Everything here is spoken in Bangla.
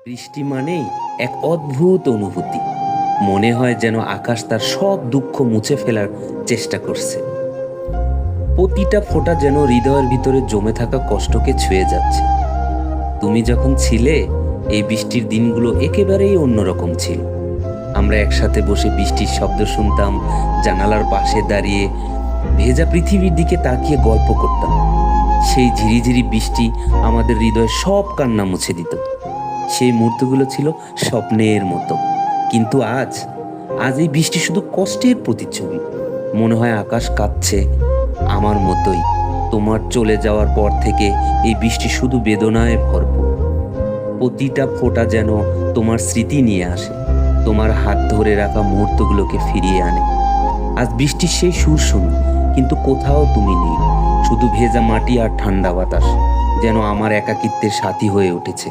বৃষ্টি মানেই এক অদ্ভুত অনুভূতি। মনে হয় যেন আকাশ তার সব দুঃখ মুছে ফেলার চেষ্টা করছে। প্রতিটা ফোঁটা যেন হৃদয়ের ভিতরে জমে থাকা কষ্টকে ছুঁয়ে যাচ্ছে। তুমি যখন ছিলে, এই বৃষ্টির দিনগুলো একেবারেই অন্যরকম ছিল। আমরা একসাথে বসে বৃষ্টির শব্দ শুনতাম, জানালার পাশে দাঁড়িয়ে ভেজা পৃথিবীর দিকে তাকিয়ে গল্প করতাম। সেই ঝিরিঝিরি বৃষ্টি আমাদের হৃদয়ে সব কান্না মুছে দিত। সেই মুহূর্তগুলো ছিল স্বপ্নের মতো। কিন্তু আজ আজ এই বৃষ্টি শুধু কষ্টের প্রতিচ্ছবি। মনে হয় আকাশ কাঁদছে আমার মতোই। তোমার চলে যাওয়ার পর থেকে এই বৃষ্টি শুধু বেদনায় ভরপুর। প্রতিটা ফোঁটা যেন তোমার স্মৃতি নিয়ে আসে, তোমার হাত ধরে রাখা মুহূর্তগুলোকে ফিরিয়ে আনে। আজ বৃষ্টির সেই সুর শুনি, কিন্তু কোথাও তুমি নেই। শুধু ভেজা মাটি আর ঠান্ডা বাতাস যেন আমার একাকিত্বের সাথী হয়ে উঠেছে।